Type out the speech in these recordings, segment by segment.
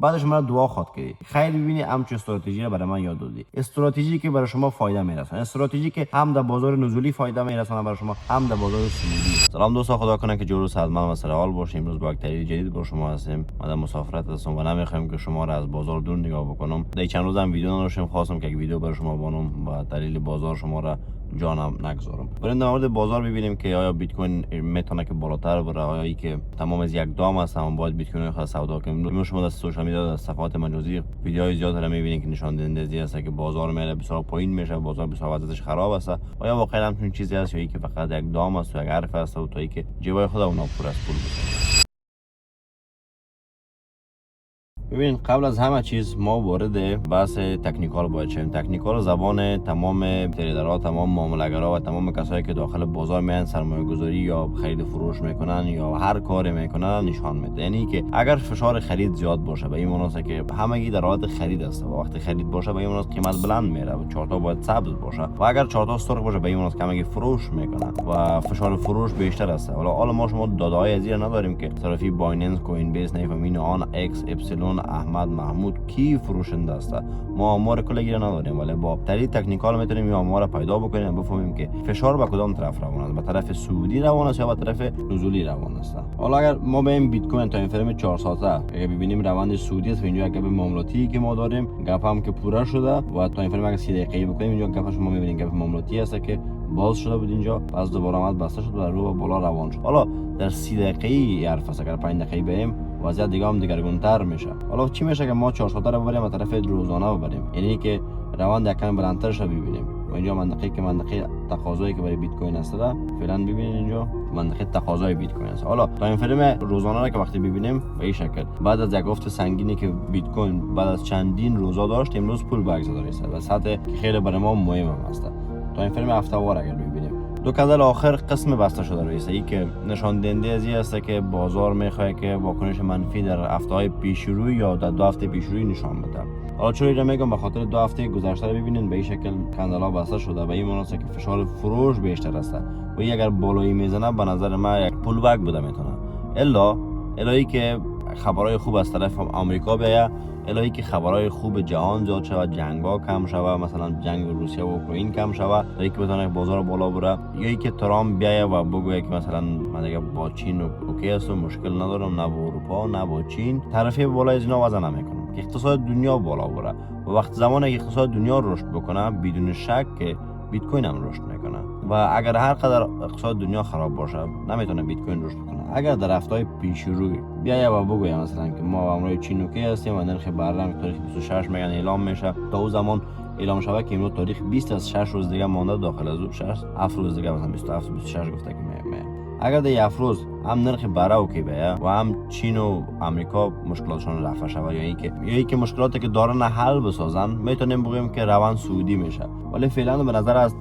بعدش من دعا خواد کردی. خیر ببینی همچین استراتژی رو برای من یاد دادی. استراتژی که برای شما فایده میرسونه، استراتژی که هم در بازار نزولی فایده میرسونه برای شما، هم در بازار صعودی. سلام دوستان، خدا کنه که جور و سلامت و سر حال باشیم. امروز با یک تحلیل جدید با شما هستیم. من در مسافرت هستم و نمیخوام که شما را از بازار دور نگاه بکنم. در چند روزم ویدیو نداشتم، خواستم که یک ویدیو برای شما بانم و تحلیل بازار شما را جانم نگذارم. بریم در مورد بازار ببینیم که آیا بیت کوین میتونه که بالاتر بره، آیا ای که تمام از یک دام است هم باید بیت کوین خود سودا کنیم. شما در سوشال میدیا، در صفحات مجازی ویدیوهای زیاد داره میبینید که نشان دهنده است که بازار میره بسیار پایین میشه، بازار بسیار وضعیتش خراب است. آیا واقعا همچین چیزی است یا ای که فقط یک دام است و یک حرف است و تا ای که جیبای خود اونا پر از پول بشه؟ ببین، قبل از همه چیز ما وارد بحث تکنیکال باید شیم. تکنیکال زبان تمام تریدرها، تمام معامله‌گرا و تمام کسایی که داخل بازار میان سرمایه گذاری یا خرید فروش میکنن یا هر کاری میکنن نشان میده. یعنی که اگر فشار خرید زیاد باشه به این معنی است که همگی در حالت خرید است و وقتی خرید باشه به این معنی است قیمت بلند میره و چارتا باید سبز باشه و اگر چارتا سرخ باشه به این معنی است که همگی فروش میکنن و فشار فروش بیشتر است. حالا ما شما داده‌های از این نداریم که طرفی بایننس، کوین بیس، نفهمین آن، ایکس، اپسیلون، احمد، محمود کی فروشنده است. ما آمار کلگی را نداریم، ولی با تحلیل تکنیکال میتونیم این آمار پیدا بکنیم و بفهمیم که فشار به کدام طرف روان است، به طرف صعودی روان است یا به طرف نزولی روان است. حالا اگر ما بریم بیت کوین تا این فریم 4 ساعته اگه ببینیم روند صعودی است و اینجا گپ معاملاتی که ما داریم، گپ هم که پوره شده و تا این فریم اگه 30 دقیقه‌ای بکنیم اینجا گپ شما میبینید گپ معاملاتی است که باز شده بود اینجا، پس دوباره آمد بسته شد و رو به بالا روان شد. حالا در 30 دقیقه‌ای حرف است، اگر 5 دقیقه‌ای بریم وضعیت دیگه هم دگرگونتر میشه. حالا چی میشه که ما 4 ساعته رو ببریم و طرف روزانه ببریم، یعنی که روند یکم بلندتر شه ببینیم. و اینجا منطقه تقاضایی که برای بیت کوین است فعلا ببینید، اینجا منطقه تقاضای بیت کوین است. حالا تا این فریم روزانه را که وقتی ببینیم به این شکل، بعد از یک افت سنگینی که بیت کوین بعد از چندین روزا داشت، امروز پول بک زده است و سطح که خیلی برای ما مهم است. تا این فریم هفته وار اگر ببینیم دو کدل آخر قسم بسته شده رئیسه، ای که نشان دهنده از این است که بازار میخواد که واکنش منفی در هفته‌های پیش‌رو یا در 2 هفته پیش‌روی نشان بده. حالا چون اینو میگم به خاطر 2 هفته گذشته رو ببینید به این شکل کندلا بسته شده و این مناسبه که فشار فروش بیشتر است و اگر بالایی میزنه به نظر من یک پول بک بوده میتونه، الهی که خبرای خوب از طرف آمریکا بیاید، الهی که خبرای خوب جهان زیاد شود، جنگا کم شود، مثلا جنگ روسیه و اوکراین کم شود، تا اینکه بتونه بازار بالا بره، یا اینکه ترامپ بیاید و بگه که مثلا من دیگه با چین اوکی است و مشکل ندارم، نه با اروپا نه با چین، طرفی بالای از اینا وضع نمیکنم که اقتصاد دنیا بالا بره. و وقت زمانی که اقتصاد دنیا رشد بکنه بدون شک که بیت کوین هم رشد میکنه و اگر هر قدر اقتصاد دنیا خراب باشه نمیتونه بیت کوین رشد کنه. اگر در هفته‌های پیش‌روی بیاید و بگویم مثلا که ما امروز چین اوکی هستیم و نرخ بهره تاریخ 26 میگن اعلام میشه، تا اون زمان اعلام شود که امروز تاریخ 20 از 6 روز دیگه مونده داخل از 7 روز دیگه مثلا 27 26 گفته که اگر در یک روز هم نرخ بهره اوکی بیاید و هم چین و امریکا مشکلاتشون رفع شود یا اینکه مشکلاتی که دارن حل بسازن، میتونیم بگیم که روند صعودی میشه. ولی فعلا به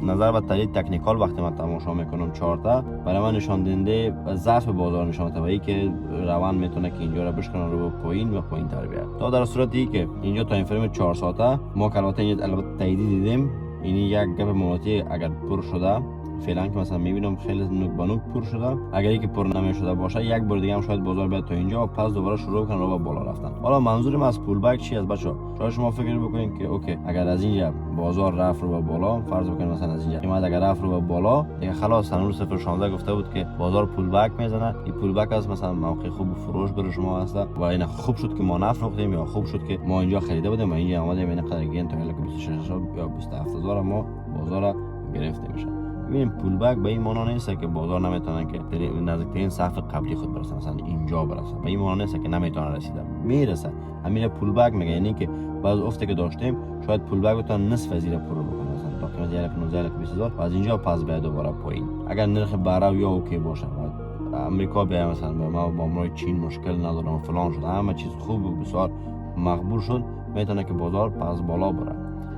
نظر به تحلیل تکنیکال وقتی من تماشا میکنم چارتا برای من نشان دهنده ضعف بازار نشون میده که روند میتونه که اینجا رو بشکنه رو پایین و پایین تر بیاد، تا در صورتی که اینجا تا این فریم 4 ساعته ما که البته تایید دیدیم این یک گپ معاملاتی اگر پر شده فعلا که مثلا میبینم خیلی نوک به نوک پر شده، اگری که پر نمیشده باشه یک بار دیگه هم شاید بازار بیاد تا اینجا و پس دوباره شروع کنه رو به بالا رفتن. حالا منظورم از پول بک چی است بچا؟ شاید شما فکر بکنید که اوکی اگر از اینجا بازار رفت رو به بالا، فرض بکنید مثلا از اینجا قیمت اگر رفت رو به بالا دیگه خلاص هنوز 0.16 گفته بود که بازار پول بک میزنه. این پول بک از مثلا موقع خوب فروش برای شما هست و این خوب شد که ما نفروختیم یا خوب شد که ما اینجا خریده بودیم و اینجا اومدیم این قدر گین تا 26000 یا 27000 ما بازار گرفته میشه. ببین پول بک به این معنی نیست که بازار نمیتونه که نزدیکترین صف قبلی خود برسه، مثلا اینجا برسه. به این معنی نیست که نمیتونه رسیده، میرسه. همین پول بک میگه یعنی که بعض افتی که داشتیم شاید پول بک بتونه نصف از این پر بکنه، مثلا تا قیمت 1.19 و از اینجا پس بیاد دوباره پایین. اگر نرخ بهره یا اوکی باشه و امریکا بیاد مثلا به ما با امروز چین مشکل نداره و فلان شد، همه چیز خوب و بسیار مقبول شد، میتونه که بازار پس بالا بره.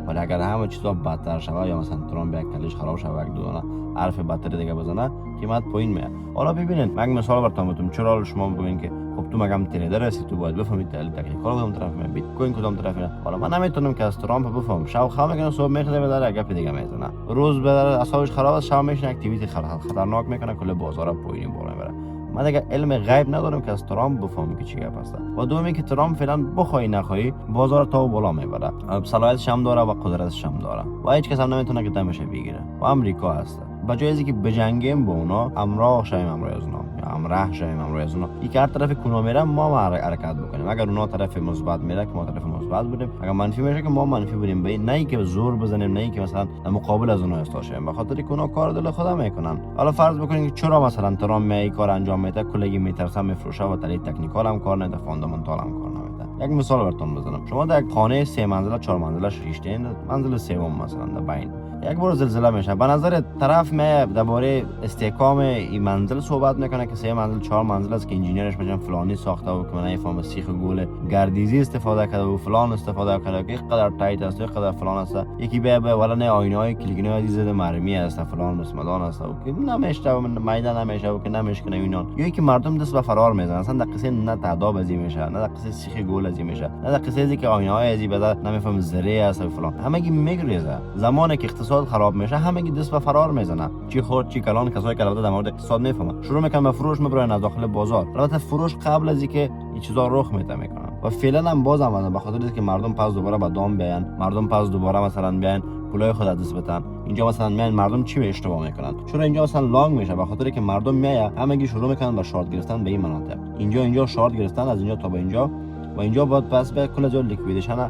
ولی اگر همه چیزا بدتر شود یا مثلا ترامپ یک کلش خراب شود، یک دو دانه حرف بدتر دیگه بزنه، قیمت پایین میاد. حالا ببینید من مثال براتون میگم، چرا شما میگین که خب تو مگم تریدر هستی، تو باید بفهمید تحلیل تکنیکال کدام طرف میاد، بیت کوین کدام طرف میاد. حالا من نمیتونم که از ترامپ بفهمم، شب خواب میکنه صبح میخواد بداره گپ دیگه میزنه، روز بداره اعصابش خراب است، شب میشینه اکتیویتی خطرناک میکنه، کل بازار پایین بالا میبره. ما دیگه علم غیب ندارم که از ترامپ بفهمم که چی گپ است. و دومی که ترامپ فعلا بخوای نخوای بازار تا بالا میبره، صلاحیتش هم داره و قدرتش هم داره و هیچ کس هم نمیتونه که دمش بگیره و امریکا هست. بجای از اینکه بجنگیم با اونا، همراه شویم همراه از اونا یا همراه شویم همراه از اونا، این که هر طرف کونا میره ما حرکت بکنیم. اگر اونا طرف مثبت میره که ما طرف مثبت بودیم، اگر منفی میشه که ما منفی بودیم. به نه اینکه زور بزنیم، نه اینکه مثلا مقابل از اونا استاشیم، به خاطر که اونا کار دل خدا میکنن. حالا فرض بکنید که چرا مثلا ترامپ می کار انجام میده، کلگی میترسه میفروشه و طریق تکنیکال هم کار نمیده، فاندامنتال هم کار نمیده. یک مثال براتون بزنم. شما در یک خانه 3 منزله 4 منزله شیشتین، منزل سوم مثلا در بین یک بار زلزله میشه، به نظر طرف می درباره استحکام این منزل صحبت میکنه که 3 منزل 4 منزل است که انجینیرش مثلا فلانی ساخته و که من نفهم سیخ گل گردیزی استفاده کرده و فلان استفاده کرده که قدر تایت است و قدر فلان است. یکی به ولا نه آینه های کلیگنی های زده مرمی است فلان مسمدان است و که نمیشته و میدان نمیشه و که نمیشکنه اینا. یا اینکه مردم دست به فرار میزنن، اصلا در قصه نه تعداد ازی میشه، نه در قصه سیخ گل ازی میشه، نه در قصه ازی که آینه های ازی بده نمیفهم زره است و فلان. همگی میگریزه. زمانی که اقتصاد خراب میشه همگی دست به فرار میزنه. چی خورد چی کلان کسایی که البته در مورد اقتصاد میفهمن شروع میکنن به فروش میبرن از داخل بازار. البته فروش قبل از اینکه این چیزا رخ میکنن و فعلا هم باز هم به خاطر اینکه مردم پس دوباره به دام بیان، مردم پس دوباره مثلا بیان پولای خود دست بدن. اینجا مثلا میان مردم چی اشتباه میکنن؟ چرا اینجا مثلا لانگ میشه؟ به خاطر که مردم میای همگی شروع میکنن به شارت گرفتن به این مناطق. اینجا شارت گرفتن از اینجا تا به اینجا و اینجا باید پس به کل جای لیکویدیشن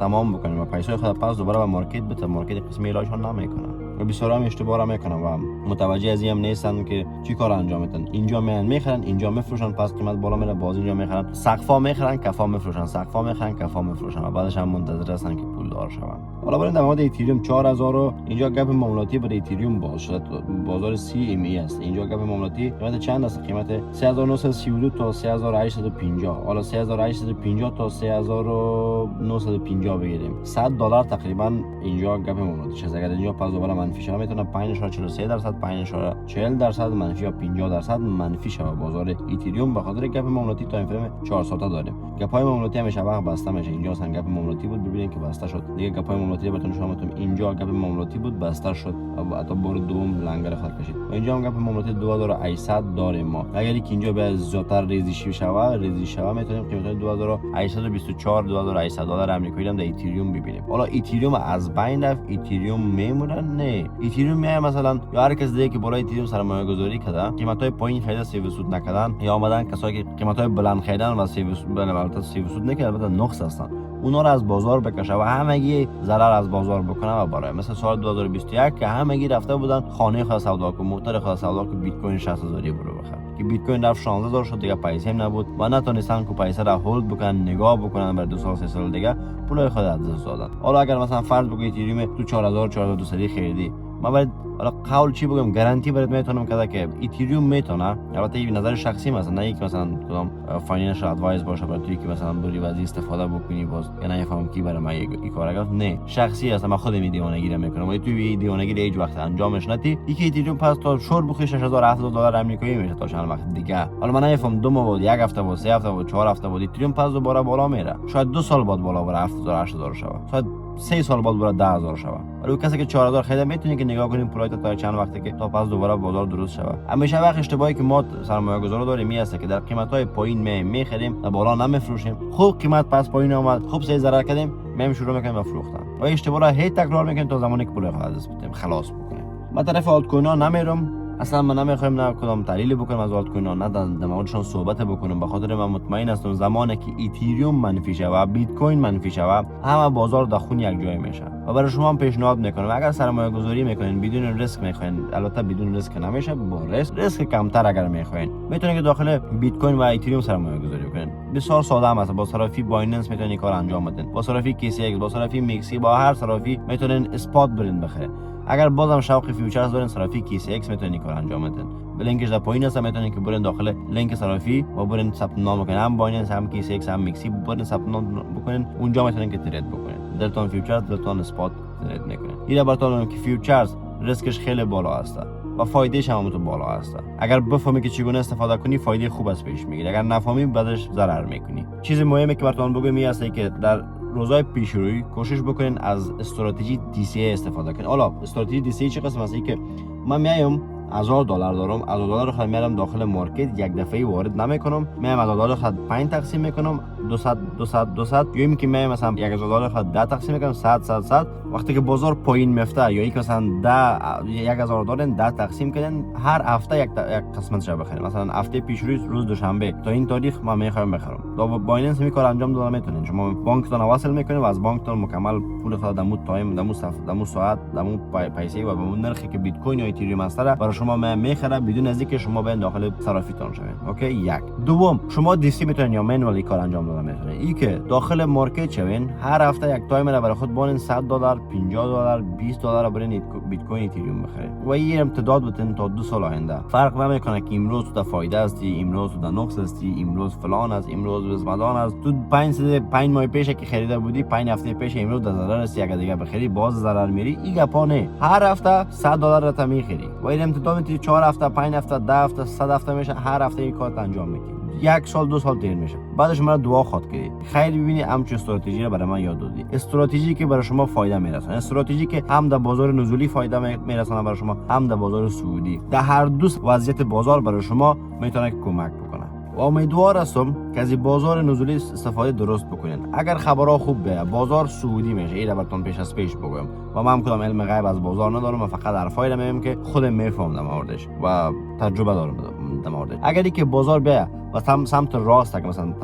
تمام بکنیم و پیسای خود پس دوباره به مارکت بده. مارکت قسمی علاجشون نمیکنه و بسیار هم اشتباه میکنن و متوجه از این هم نیستن که چی کار انجام میدن. اینجا میان میخرن، اینجا میفروشن، پس قیمت بالا میره، باز اینجا میخرن، سقفا میخرن، کفا میفروشن، سقفا میخرن، کفا میفروشن و بعدش هم منتظر هستن که پول دار شون. حالا بریم در مورد اتریوم 4000. اینجا گپ معاملاتی برای اتریوم باز شده. بازار CME است. اینجا گپ معاملاتی قیمت چند است؟ قیمت 3932 تا 3850. حالا 3850 تا 3950 بگیریم، $100 تقریبا اینجا گپ معاملاتی است. اگر اینجا پس دوباره منفی شه میتونه 5.43%، 5.40% منفی یا 50% منفی شه بازار اتریوم. به خاطر گپ معاملاتی تا این فریم 4 ساعته داریم. گپ های معاملاتی همیشه وقت بسته میشه. اینجا مثلا گپ معاملاتی بود، ببینید که بسته شد دیگه. گپ های معاملاتی بهتون شما میتونم اینجا گپ معاملاتی بود بسته شد و حتی بار دوم لنگر خط کشید و اینجا هم گپ معاملاتی 2800 داریم ما. اگر که اینجا به زیادتر ریزی شوه میتونیم قیمت 2824 $2800 آمریکایی هم در اتریوم ببینیم. حالا اتریوم از بین رفت، اتریوم میمونه؟ نه، اتریوم میای مثلا یا هر کس دیگه که بالای اتریوم سرمایه گذاری کرده، قیمتای پایین خرید سیو سود نکردن یا آمدن کسایی که قیمتای بلند خریدن و سیو سود نکردن البته نقص هستن، اونا رو از بازار بکشه و همگی ضرر از بازار بکنه و برای مثل سال 2021 که همگی رفته بودن خانه خود سودا کو، موتور خود سودا کو، بیت کوین 60000 برو بخره که بیت کوین رفت 16000 شد دیگه، پیسه هم نبود و نتونستن که پیسه را هولد بکنن، نگاه بکنن بر 2 سال 3 سال دیگه پولای خود از دست دادن. حالا اگر مثلا فرض بگید اتریوم تو 4200 خریدی، ما باید حالا قول چی بگم، گارانتی برات میتونم که اتریوم میتونه، البته این نظر شخصی مثلا نه یک مثلا کدام فاینانشال ادوایس باشه برای توی که مثلا بری وضعی استفاده بکنی باز یا نفهم کی برای ما این کارا گفت، نه شخصی است، من خودم دیوانگی میکنم و توی دیوانگی هیچ وقت انجامش ندی. یکی اتریوم پس تا شور بخوری $6000 $7000 آمریکایی میشه تا چند وقت دیگه. حالا من نفهم 2 ماه بود، 1 هفته بود، 3 هفته بود، 4 هفته بود، اتریوم پس دوباره بالا میره. شاید 2 سال بعد بالا بره 7000 8000 شود، شاید 3 سال بعد بره 10000 شود. ولی کسی که 4000 خریده میتونه که نگاه کنیم پولایت تا چند وقته که تا پس دوباره بازار درست شود. همیشه وقت اشتباهی که ما سرمایه‌گذارا داریم می است که در قیمت‌های پایین میخریم و بالا نمیفروشیم. خوب قیمت پس پایین اومد، خوب سه ضرر کردیم، میایم شروع میکنیم به فروختن و اشتباه را هی تکرار میکنیم تا زمانی که پول خود از دست بدیم خلاص بکنیم. من طرف آلت کوین ها نمیرم، اصلا من نمیخوایم نه کدام تحلیل بکنم از آلت کوین ها، نه در موردشون صحبت بکنم، به خاطر من مطمئن هستم زمانی که اتریوم منفی شه و بیت کوین منفی شه همه بازار در خون یک جای میشه. و برای شما هم پیشنهاد میکنم اگر سرمایه گذاری میکنین بدون ریسک میخواین، البته بدون ریسک نمیشه، با ریسک کمتر اگر میخواین میتونین که داخل بیت کوین و اتریوم سرمایه گذاری کنین. بسیار ساده است، با صرافی بایننس میتونین کار انجام بدین، با صرافی KCX، با صرافی میکسی، با هر صرافی میتونین اسپات برین بخرین. اگر بازم شوق فیوچرز دارین صرافی KCX میتونین کار انجام بدین. لینکش در پایین هست، میتونین که برین داخل لینک صرافی و برین ثبت نام بکنین، هم بایننس هم KCX هم میکسی برین ثبت نام بکنین، اونجا میتونین که ترید بکنین. دلتون فیوچرز دلتون اسپات ترید میکنین. این براتون که فیوچرز ریسکش خیلی بالا است و فایدهش هم تو بالا است. اگر بفهمی که چگونه استفاده کنی فایده خوب از پیش میگیری، اگر نفهمی بعدش ضرر میکنی. چیز مهمی که براتون بگم این است که در روزهای پیشروی کوشش بکنین از استراتژی DCA استفاده کنین. حالا استراتژی DCA چه قسم است؟ که من میایم $1000 دارم، $1000 خود میارم داخل مارکت، یک دفعه وارد نمیکنم، میام $1000 خود 5 تقسیم میکنم، 200 یا اینکه میام مثلا $1000 خود 10 تقسیم میکنم، 100 وقتی که بازار پایین میفته یا یک مثلا $1000 10 تقسیم کردن، هر هفته یک قسمت شو بخریم. مثلا هفته پیش روز دوشنبه تا این تاریخ ما میخوایم بخرم. با بایننس می کار انجام دادن میتونین. شما بانکتون وصل میکنید و از بانکتون مکمل پول خود دمو تایم، دمو ساعت، دمو پیسه و به اون نرخی که بیت کوین یا اتریوم است برای شما میخره بدون از اینکه شما به داخل صرافیتون شوین. اوکی. یک. دوم، شما دیسی میتونین یا منوالی کار انجام دادن میتونین. این که داخل مارکت شوین، هر هفته یک تایم را برای خود بانین $100 $50 $20 برین بیت کوین اتریوم بخرید و این امتداد بتین تا 2 سال آینده. فرق نمیکنه که امروز تو فایده هستی، امروز تو نقص هستی، امروز فلان است، امروز بزمدان است. تو 5 ماه پیش که خریده بودی، 5 هفته پیش امروز در ضرر هستی. اگه دیگه بخری باز ضرر میری. این گپا نه. هر هفته $100 را تا میخری و این امتداد میتی 4 هفته، 5 هفته، 10 هفته، 100 هفته میشه. هر هفته این کار انجام میدی. 1 سال 2 سال دیر میشه. بعدش مرا دعا خواد کردی. خیر ببینی همچین استراتژی رو برای من یاد دادی. استراتژی که برای شما فایده میرسونه، استراتژی که هم در بازار نزولی فایده میرسونه برای شما، هم در بازار سعودی. در هر دو وضعیت بازار برای شما میتونه کمک بکنه. و امیدوار هستم که از بازار نزولی استفاده درست بکنین. اگر خبرها خوب بیاد بازار سعودی میشه، اینا براتون پیش بگم و من کدام علم غیب از بازار ندارم، من فقط حرفایی میگم که خودم میفهمم در موردش و تجربه دارم در موردش. اگر که بازار بیاد و سمت راست، که مثلا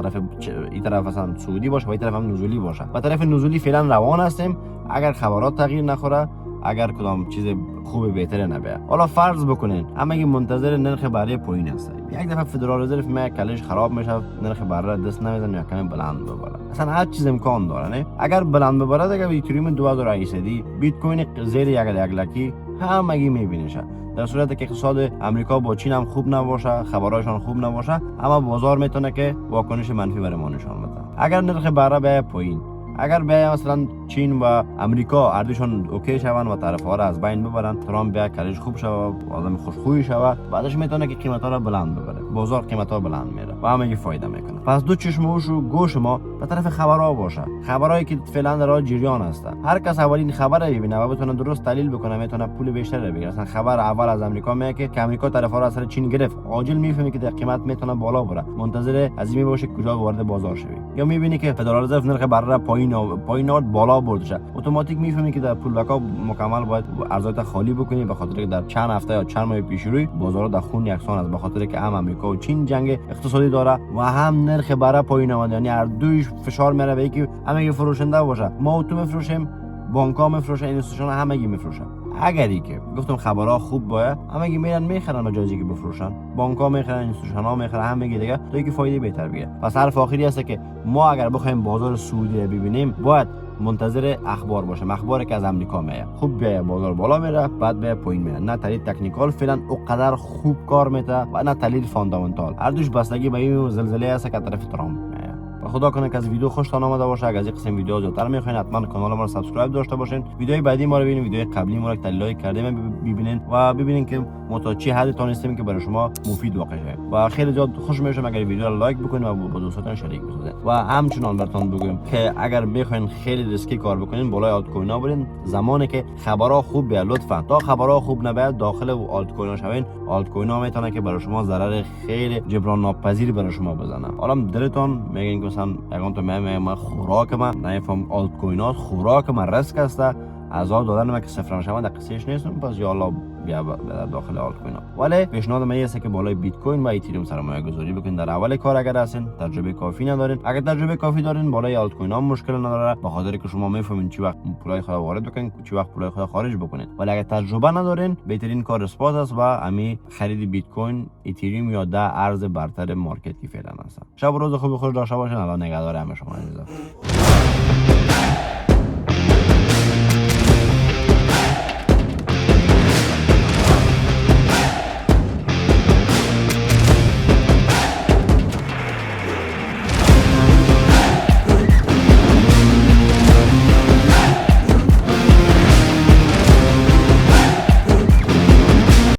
این طرف مثلا سعودی باشه و این طرف هم نزولی باشه و طرف نزولی فعلا روان هستیم، اگر خبرات تغییر نخوره، اگر کدام چیز خوب بهتره نبیه، حالا فرض بکنین همگی منتظر نرخ بهره پایین هست. یک دفعه فدرال رزرو میاد کلش خراب میشه، نرخ بهره دست نمیزنه یا کمی بلند ببره. اصلا هر چیز امکان داره نه. اگر بلند ببره دیگه اتریوم 2000 بیت کوین زیر 1 لکی همگی میبینیشه. در صورتی که اقتصاد امریکا با چین هم خوب نباشه، خبرایشان خوب نباشه، اما بازار میتونه که واکنش منفی برای ما نشون بده. اگر نرخ بهره بیاد پایین، اگر بیایم مثلا چین و امریکا اردشون اوکی شون و طرف‌ها را از بین ببرن، ترامپ بیا کارش خوب شود، آدم خوشخویی شود، بعدش میتونه که قیمتا را بلند ببره. بازار قیمتا بلند میره و همه فایده میکنه. پس دو چشم و گوش ما به طرف خبرها باشه. خبرایی که فعلا در حال جریان هست. هر کس اولین خبر رو ببینه و بتونه درست تحلیل بکنه، میتونه پول بیشتر بگیره. مثلا خبر اول از امریکا میگه که امریکا طرف‌ها را از سر چین گرفت، عاجل میفهمی که قیمت میتونه بالا بره. منتظر از این باشه کجا وارد بازار شوی. یا میبینی که فدرال رزرو نرخ بهره پایین آورد بالا برده شه، اتوماتیک میفهمی که در پولبکا مکمل باید ارزایت خالی بکنی، به خاطر که در چند هفته یا چند ماه پیش روی بازار در خون یکسان است، به خاطر که هم امریکا و چین جنگ اقتصادی داره و هم نرخ بهره پایین آمده. یعنی هر دویش فشار میاره به اینکه همه فروشنده باشه. ما تو میفروشیم، بانک‌ها میفروشن، اینستیتوشن همگی میفروشن. اگری که گفتم خبرها خوب باشه، همگی میرن میخرن به جایی که بفروشن. بانک‌ها میخرن، اینستیتوشن‌ها میخرن، همگی دیگه تا اینکه فایده بهتر بگیره. پس حرف آخری هست که ما اگر بخوایم بازار سعودی رو ببینیم، باید منتظر اخبار باشیم. اخباری که از امریکا میاد خوب بیاد بازار بالا میره، بعد بیاد پایین میره. نه تحلیل تکنیکال فعلا اونقدر خوب کار میده و نه تحلیل فاندامنتال. هر دوش بستگی به این زلزله است که طرف ترامپ میاد. خدا کنه که از ویدیو خوشتون آمده باشه. اگر از این قسم ویدیو زیادتر میخواین حتما کانال ما رو سابسکرایب داشته باشین. ویدیوهای بعدی ما رو ببینید، ویدیوهای قبلی ما رو تحلیل کردیم ببینین و ببینین که ما تا چه حد تونستیم که برای شما مفید واقع شه. و خیلی زیاد خوش میشم اگر ویدیو رو لایک بکنید و با دوستاتون شریک بسازید. و همچنان براتون بگم که اگر بخواین خیلی ریسکی کار بکنین، بالای آلت کوین ها برین. زمانی که خبرها خوب بیاد، لطفا تا خبرها خوب نبیاد داخل آلت کوین ها شوین. آلت کوین ها میتونه که برای شما ضرر خیلی جبران ناپذیر برای شما بزنه. حالا دلتون میگین که مثلا اگه تو من خوراک من نمیفهم آلت کوینات خوراک من ریسک است، عذاب دادن من که صفر نشوند در قصهش نیستم. پس یا الله بیا داخل آلت کوین ها. ولی پیشنهاد من است که بالای بیت کوین و اتریوم سرمایه گذاری بکنید. در اول کار اگر هستین تجربه کافی ندارین، اگر تجربه کافی دارین بالای آلت کوین ها مشکل نداره، به خاطر که شما میفهمین چی وقت پولای خود وارد بکنید، چی وقت پولای خود خارج بکنید. ولی اگر تجربه ندارین، بهترین کار اسپات است و امی خرید بیت کوین، اتریوم یا ده ارز برتر مارکت کی فعلا هست. شب و روز خوب خوش داشته باشین. الله نگهدار همه شما عزیزان.